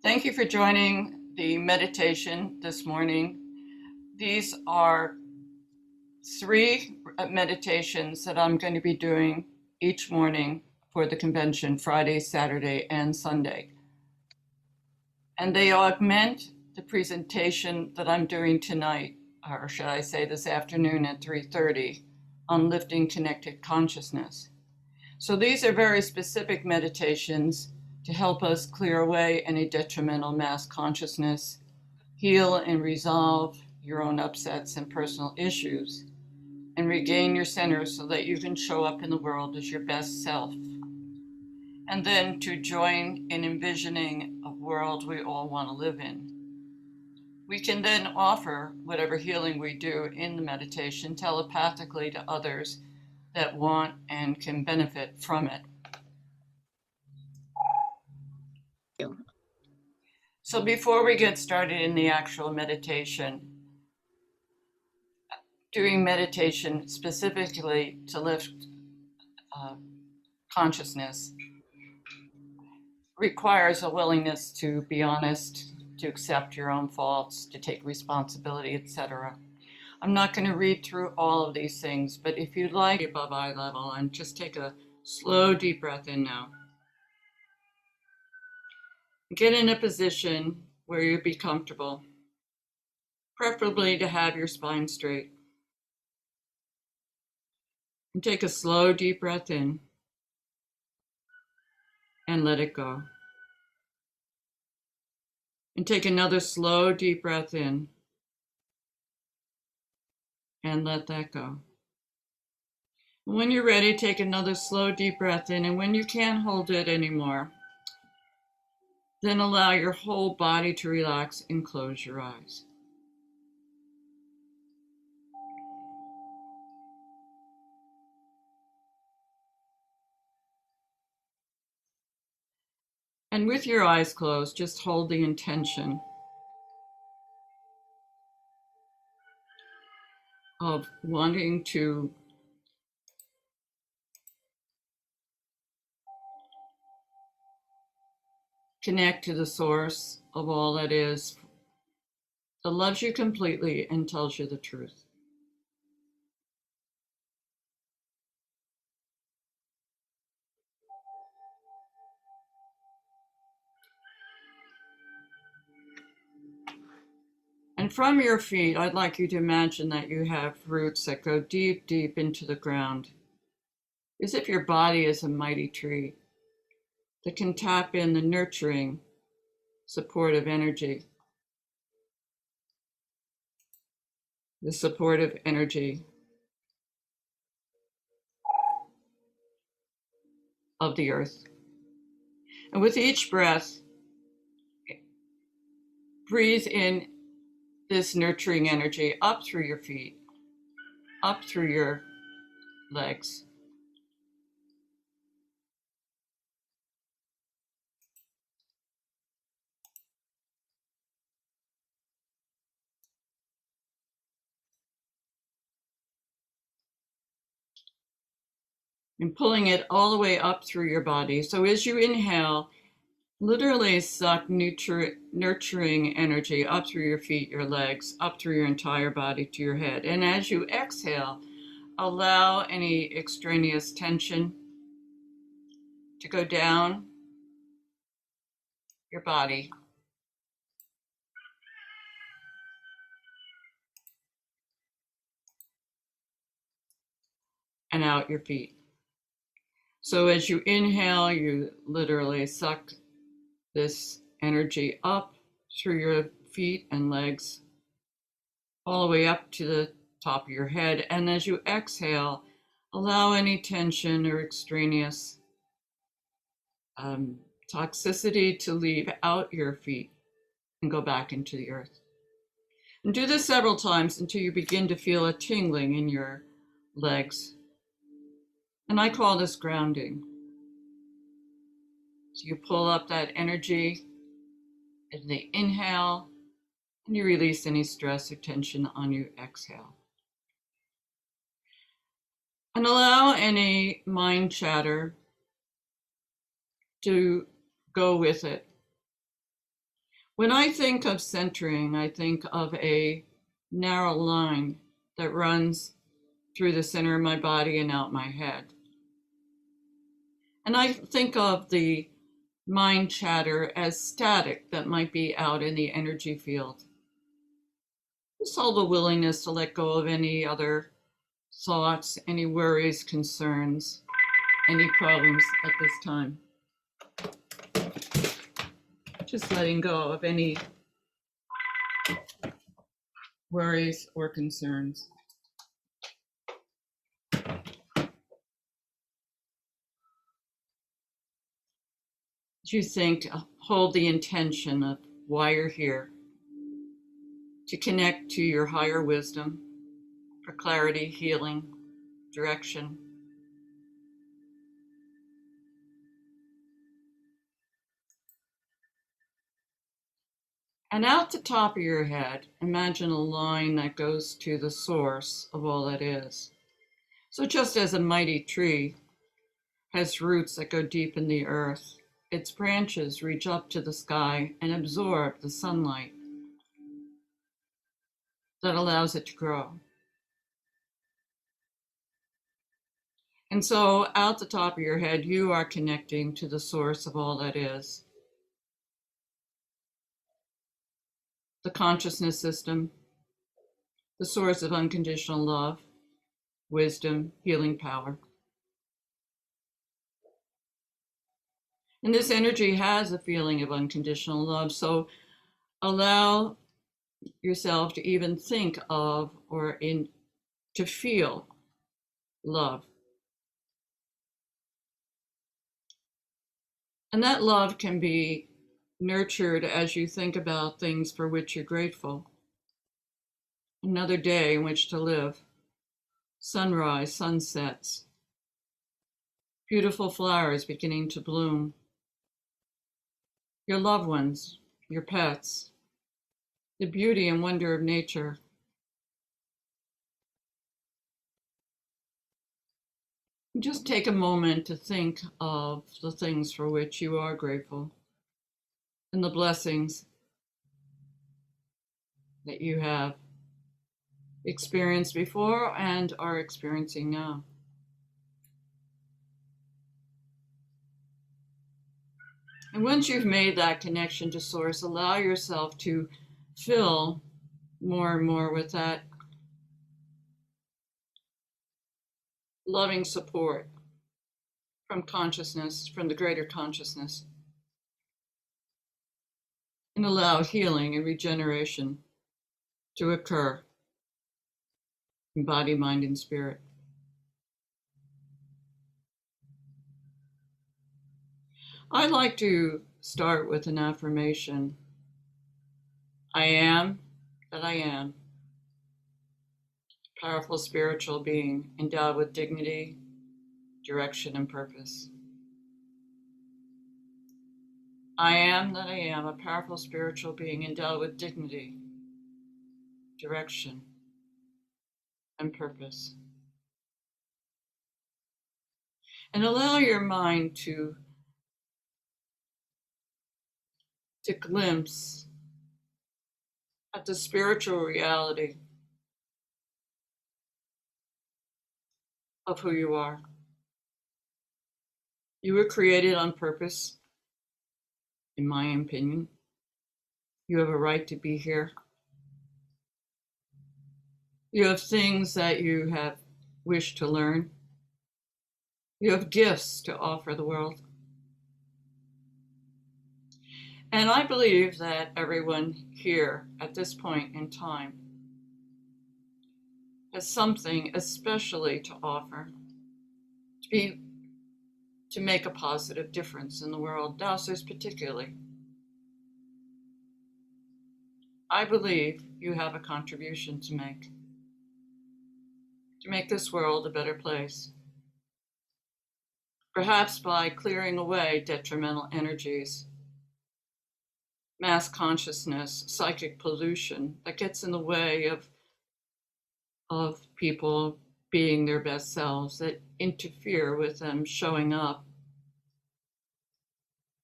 Thank you for joining the meditation this morning. These are three meditations that I'm going to be doing each morning for the convention, Friday, Saturday, and Sunday. And they augment the presentation that I'm doing tonight, or should I say this afternoon at 3:30, on lifting connected consciousness. So these are very specific meditations to help us clear away any detrimental mass consciousness, heal and resolve your own upsets and personal issues, and regain your center so that you can show up in the world as your best self. And then to join in envisioning a world we all want to live in. We can then offer whatever healing we do in the meditation telepathically to others that want and can benefit from it. So before we get started in the actual meditation, doing meditation specifically to lift consciousness requires a willingness to be honest, to accept your own faults, to take responsibility, etc. I'm not going to read through all of these things, but if you'd like above eye level, and just take a slow, deep breath in now. Get in a position where you'd be comfortable, preferably to have your spine straight. And take a slow, deep breath in and let it go. And take another slow, deep breath in and let that go. When you're ready, take another slow, deep breath in, and when you can't hold it anymore, then allow your whole body to relax and close your eyes. And with your eyes closed, just hold the intention of wanting to connect to the source of all that is, that loves you completely and tells you the truth. And from your feet, I'd like you to imagine that you have roots that go deep, deep into the ground, as if your body is a mighty tree that can tap in the nurturing, supportive energy, the supportive energy of the earth. And with each breath, breathe in this nurturing energy up through your feet, up through your legs. And pulling it all the way up through your body. So as you inhale, literally suck nurturing energy up through your feet, your legs, up through your entire body to your head. And as you exhale, allow any extraneous tension to go down your body. And out your feet. So as you inhale, you literally suck this energy up through your feet and legs, all the way up to the top of your head. And as you exhale, allow any tension or extraneous toxicity to leave out your feet and go back into the earth. And do this several times until you begin to feel a tingling in your legs. And I call this grounding. So you pull up that energy in the inhale, and you release any stress or tension on your exhale. And allow any mind chatter to go with it. When I think of centering, I think of a narrow line that runs through the center of my body and out my head. And I think of the mind chatter as static that might be out in the energy field. Just all the willingness to let go of any other thoughts, any worries, concerns, any problems at this time. Just letting go of any worries or concerns. You think, hold the intention of why you're here, to connect to your higher wisdom for clarity, healing, direction. And out the top of your head, imagine a line that goes to the source of all that is. So just as a mighty tree has roots that go deep in the earth, its branches reach up to the sky and absorb the sunlight that allows it to grow. And so out the top of your head, you are connecting to the source of all that is. The consciousness system, the source of unconditional love, wisdom, healing power. And this energy has a feeling of unconditional love. So allow yourself to even think of to feel love. And that love can be nurtured as you think about things for which you're grateful. Another day in which to live, sunrise, sunsets, beautiful flowers beginning to bloom, your loved ones, your pets, the beauty and wonder of nature. Just take a moment to think of the things for which you are grateful and the blessings that you have experienced before and are experiencing now. And once you've made that connection to Source, allow yourself to fill more and more with that loving support from consciousness, from the greater consciousness, and allow healing and regeneration to occur in body, mind, and spirit. I like to start with an affirmation. I am that I am, powerful spiritual being endowed with dignity, direction, and purpose. I am that I am, a powerful spiritual being endowed with dignity, direction, and purpose. And allow your mind to glimpse at the spiritual reality of who you are. You were created on purpose, in my opinion. You have a right to be here. You have things that you have wished to learn. You have gifts to offer the world. And I believe that everyone here at this point in time has something especially to offer, to make a positive difference in the world, dowsers particularly. I believe you have a contribution to make this world a better place. Perhaps by clearing away detrimental energies, mass consciousness, psychic pollution that gets in the way of people being their best selves, that interfere with them showing up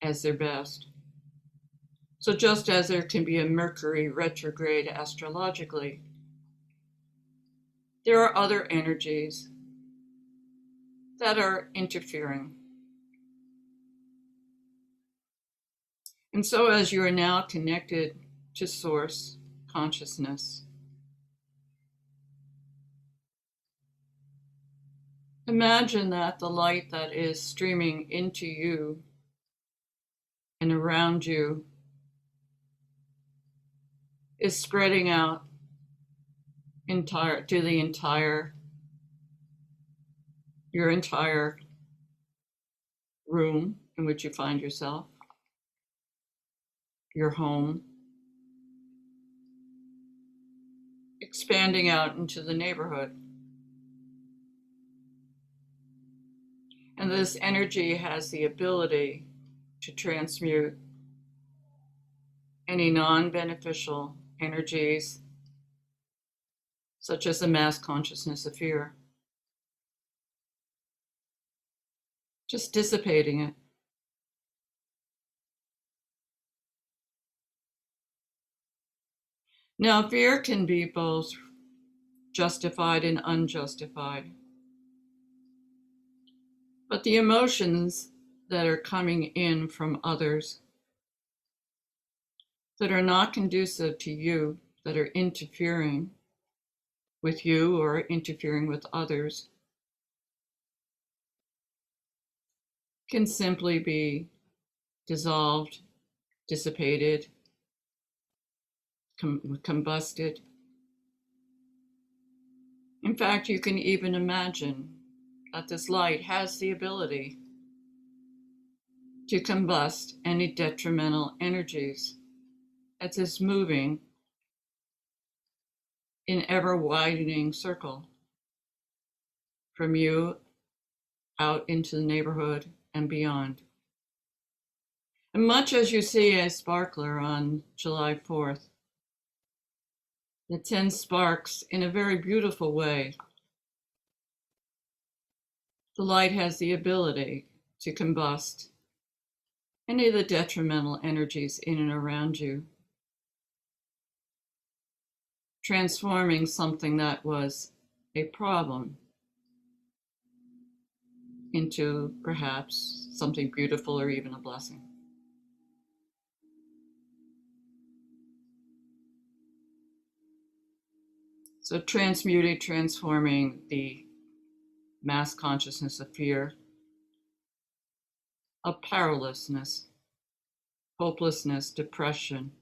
as their best. So just as there can be a Mercury retrograde astrologically, there are other energies that are interfering. And so as you are now connected to source consciousness, imagine that the light that is streaming into you and around you is spreading out to your entire room in which you find yourself, your home, expanding out into the neighborhood. And this energy has the ability to transmute any non-beneficial energies, such as the mass consciousness of fear, just dissipating it. Now, fear can be both justified and unjustified. But the emotions that are coming in from others that are not conducive to you, that are interfering with you or interfering with others, can simply be dissolved, dissipated, combusted. In fact, you can even imagine that this light has the ability to combust any detrimental energies as it's moving in ever widening circle from you out into the neighborhood and beyond. And much as you see a sparkler on July 4th, that sends sparks in a very beautiful way, the light has the ability to combust any of the detrimental energies in and around you, transforming something that was a problem into perhaps something beautiful or even a blessing. So transforming the mass consciousness of fear, of powerlessness, hopelessness, depression,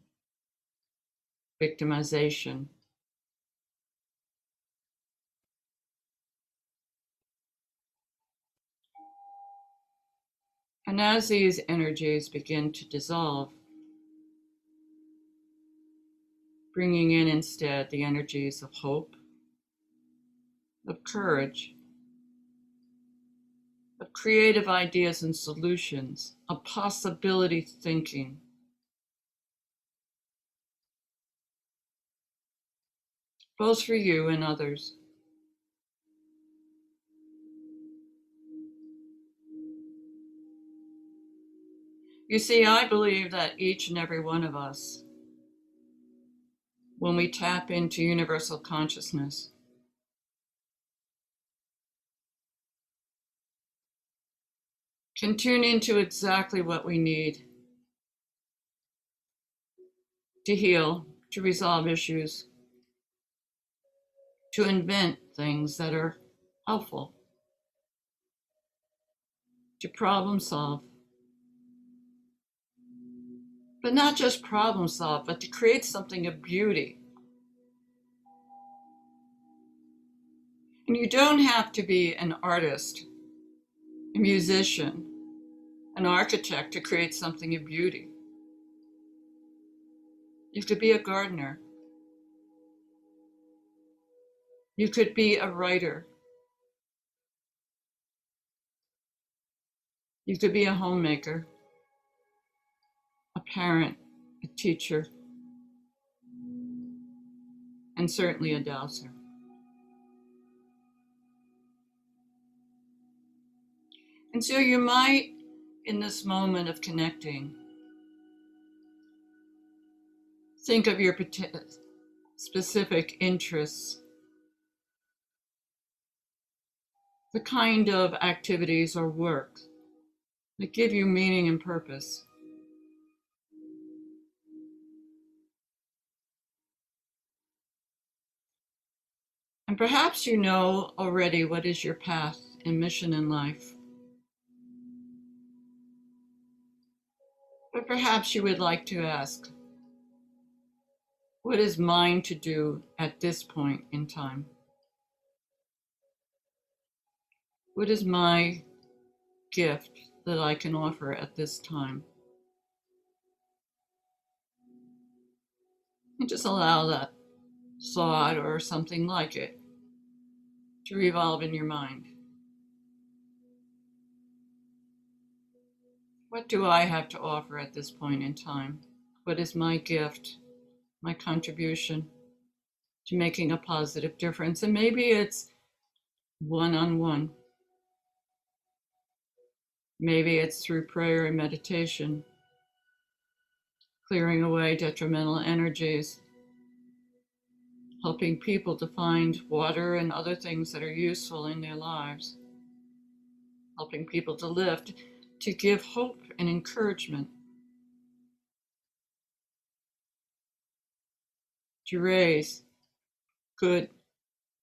victimization. And as these energies begin to dissolve, bringing in instead the energies of hope, of courage, of creative ideas and solutions, of possibility thinking, both for you and others. You see, I believe that each and every one of us, when we tap into universal consciousness, can tune into exactly what we need to heal, to resolve issues, to invent things that are helpful, to problem solve. But not just problem solve, but to create something of beauty. And you don't have to be an artist, a musician, an architect to create something of beauty. You could be a gardener. You could be a writer. You could be a homemaker, a parent, a teacher, and certainly a dowser. And so you might, in this moment of connecting, Think of your specific interests, the kind of activities or work that give you meaning and purpose. And perhaps you know already what is your path and mission in life. But perhaps you would like to ask, what is mine to do at this point in time? What is my gift that I can offer at this time? And just allow that thought or something like it to revolve in your mind. What do I have to offer at this point in time? What is my gift, my contribution to making a positive difference? And maybe it's one-on-one. Maybe it's through prayer and meditation, clearing away detrimental energies, helping people to find water and other things that are useful in their lives, helping people to lift, to give hope and encouragement, to raise good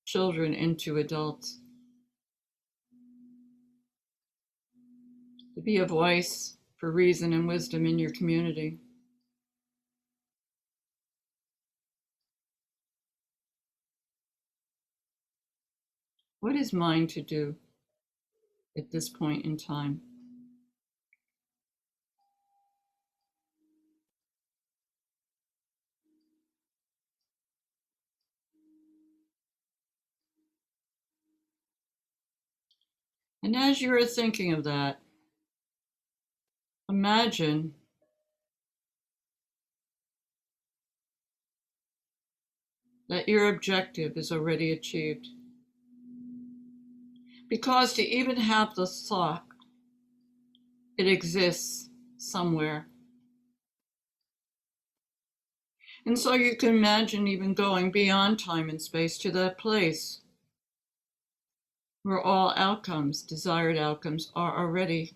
children into adults, to be a voice for reason and wisdom in your community. What is mine to do at this point in time? And as you are thinking of that, imagine that your objective is already achieved. Because to even have the thought, it exists somewhere. And so you can imagine even going beyond time and space to that place where all outcomes, desired outcomes, are already.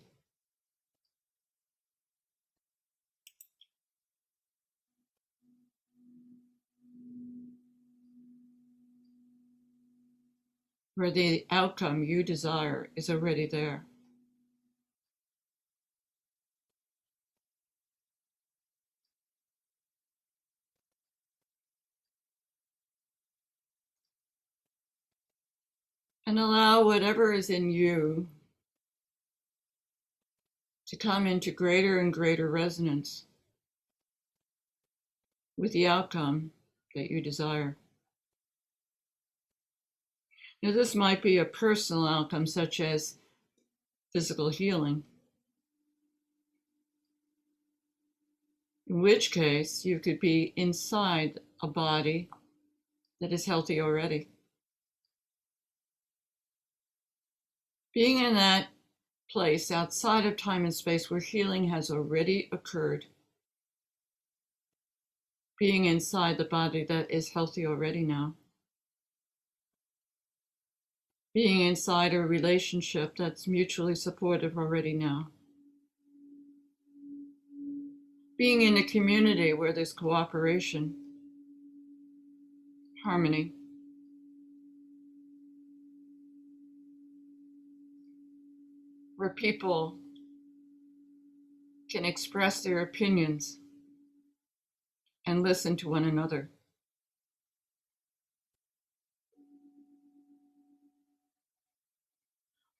Where the outcome you desire is already there. And allow whatever is in you to come into greater and greater resonance with the outcome that you desire. Now, this might be a personal outcome, such as physical healing, in which case you could be inside a body that is healthy already. Being in that place outside of time and space where healing has already occurred. Being inside the body that is healthy already now. Being inside a relationship that's mutually supportive already now. Being in a community where there's cooperation, harmony. Where people can express their opinions and listen to one another.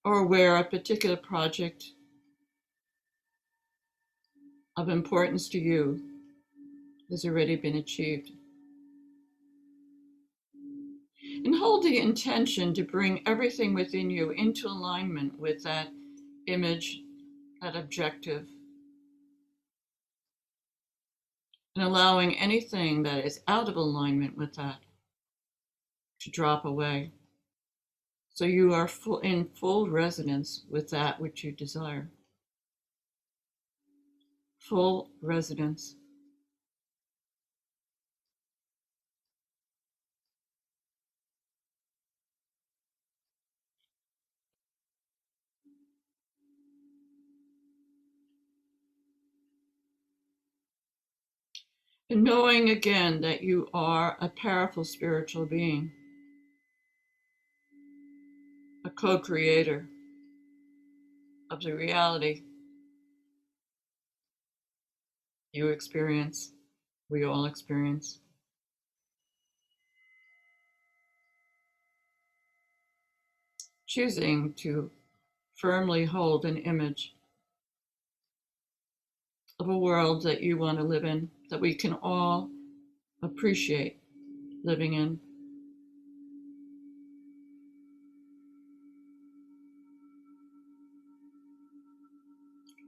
Or where a particular project of importance to you has already been achieved. And hold the intention to bring everything within you into alignment with that image, that objective, and allowing anything that is out of alignment with that to drop away. So you are in full resonance with that which you desire. Full resonance. And knowing again that you are a powerful spiritual being, a co-creator of the reality you experience, we all experience. Choosing to firmly hold an image of a world that you want to live in, that we can all appreciate living in.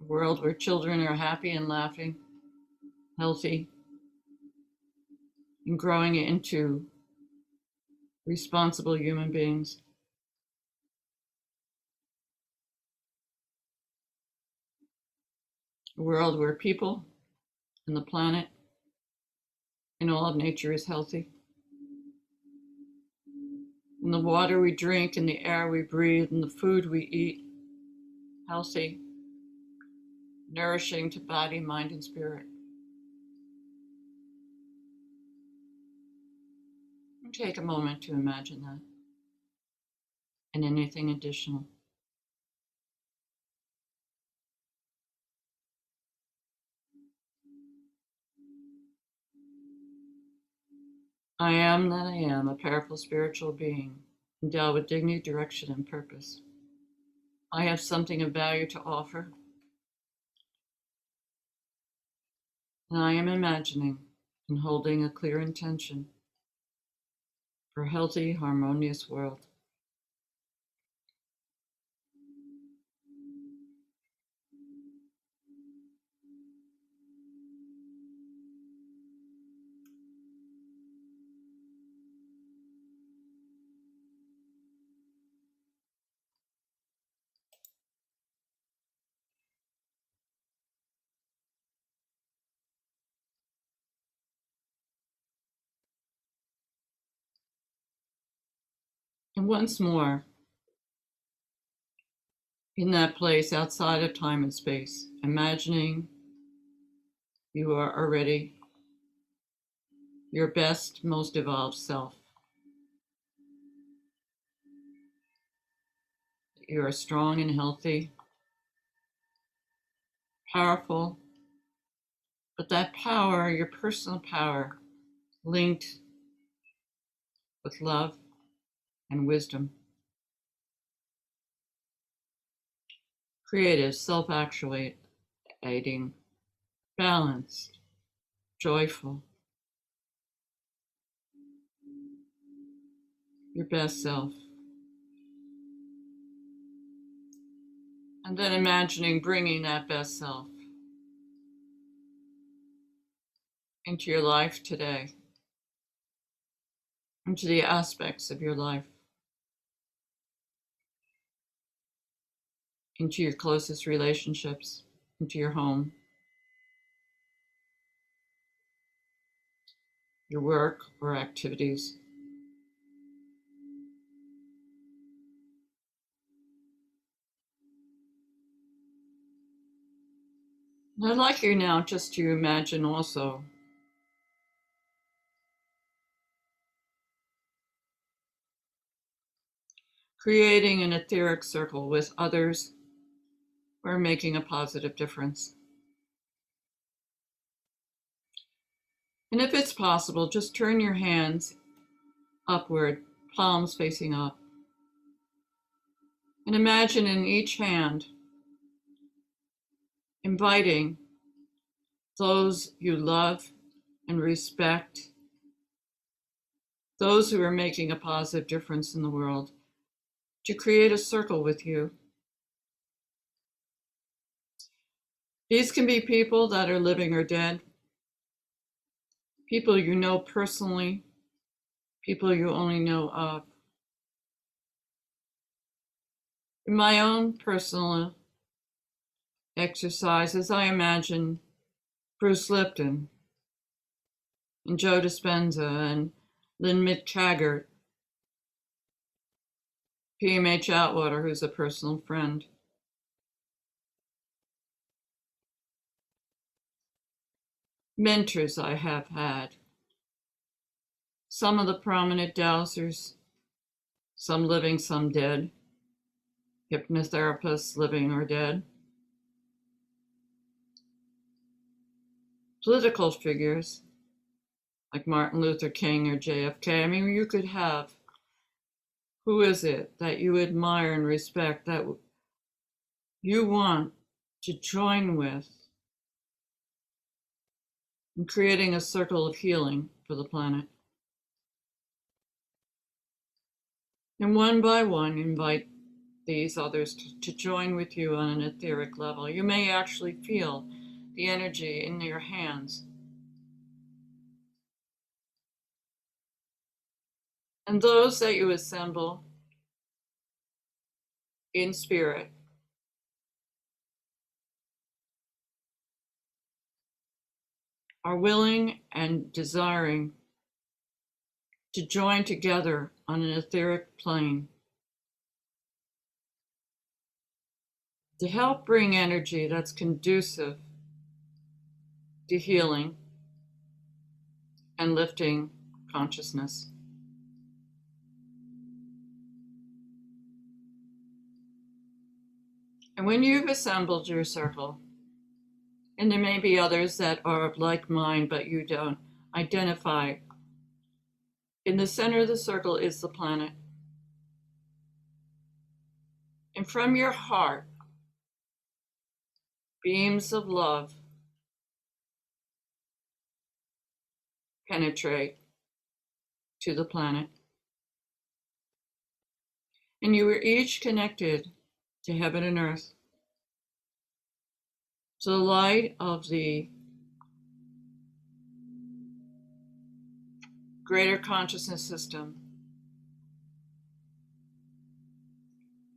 A world where children are happy and laughing, healthy, and growing into responsible human beings. A world where people and the planet and all of nature is healthy. And the water we drink and the air we breathe and the food we eat, healthy, nourishing to body, mind, and spirit. And take a moment to imagine that and anything additional. I am that I am, a powerful spiritual being, endowed with dignity, direction, and purpose. I have something of value to offer, and I am imagining and holding a clear intention for a healthy, harmonious world. And once more, in that place outside of time and space, imagining you are already your best, most evolved self. You are strong and healthy, powerful, but that power, your personal power, linked with love and wisdom, creative, self-actuating, balanced, joyful, your best self. And then imagining bringing that best self into your life today, into the aspects of your life, into your closest relationships, into your home, your work or activities. And I'd like you now just to imagine also creating an etheric circle with others who are making a positive difference. And if it's possible, just turn your hands upward, palms facing up. And imagine in each hand, inviting those you love and respect, those who are making a positive difference in the world, to create a circle with you. These can be people that are living or dead, people you know personally, people you only know of. In my own personal exercises, I imagine Bruce Lipton and Joe Dispenza and Lynn McTaggart, PMH Atwater, who's a personal friend. mentors I have had. Some of the prominent dowsers, some living, some dead, hypnotherapists living or dead, political figures like Martin Luther King or JFK. I mean, you could have, who is it that you admire and respect that you want to join with in creating a circle of healing for the planet? And one by one, invite these others to join with you on an etheric level. You may actually feel the energy in your hands. And those that you assemble in spirit are willing and desiring to join together on an etheric plane to help bring energy that's conducive to healing and lifting consciousness. And when you've assembled your circle, and there may be others that are of like mind, but you don't identify, in the center of the circle is the planet. And from your heart, beams of love penetrate to the planet. And you are each connected to heaven and earth. So the light of the greater consciousness system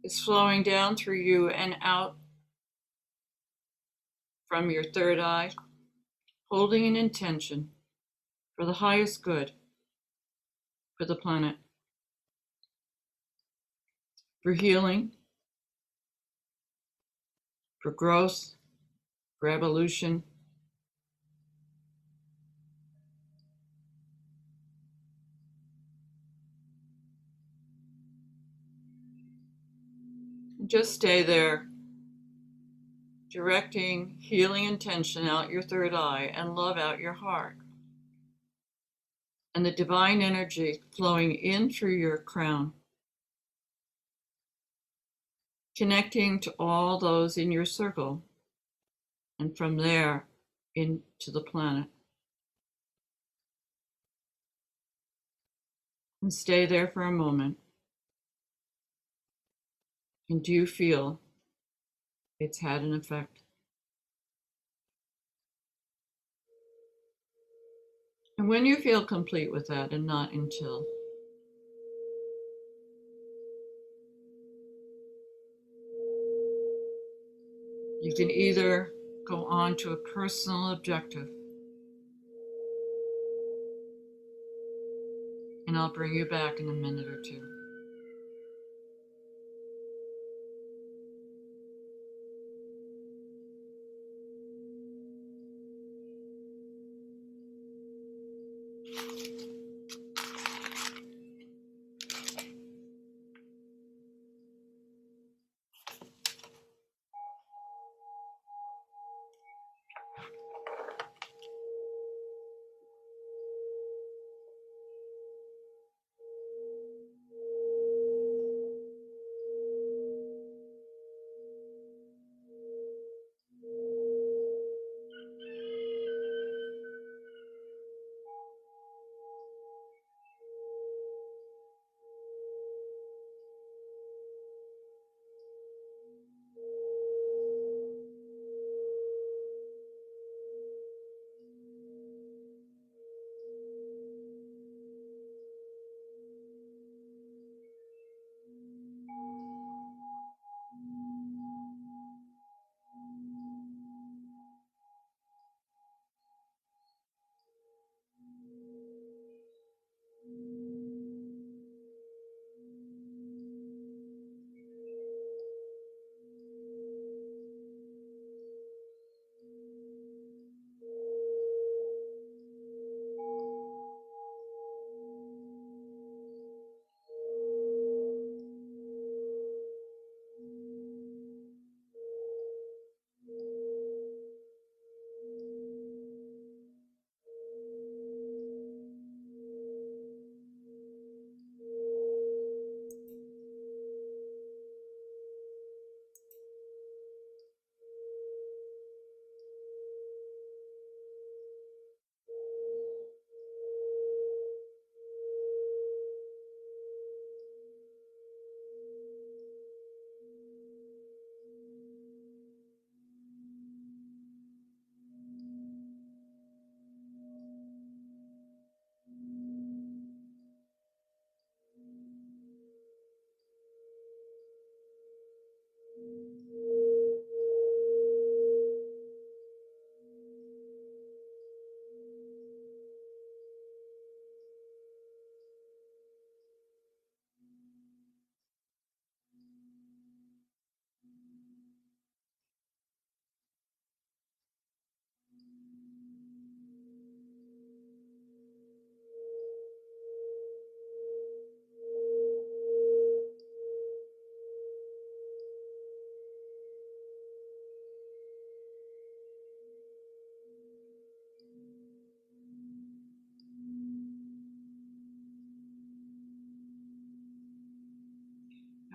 is flowing down through you and out from your third eye, holding an intention for the highest good for the planet, for healing, for growth, for evolution. Just stay there, directing healing intention out your third eye and love out your heart. And the divine energy flowing in through your crown, connecting to all those in your circle, and from there into the planet. And stay there for a moment. And do you feel it's had an effect? And when you feel complete with that, and not until, you can either go on to a personal objective, and I'll bring you back in a minute or two.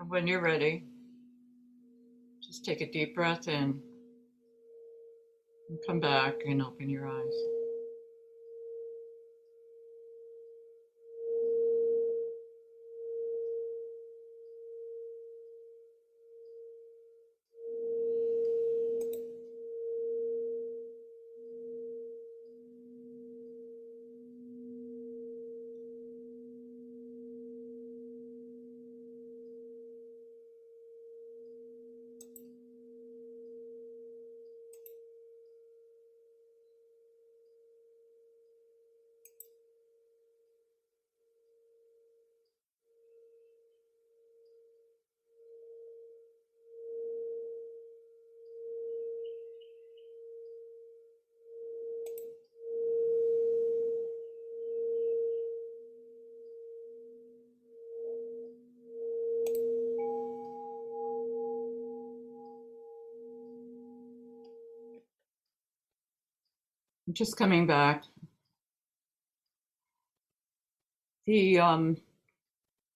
And when you're ready, just take a deep breath in and come back and open your eyes. Just coming back. The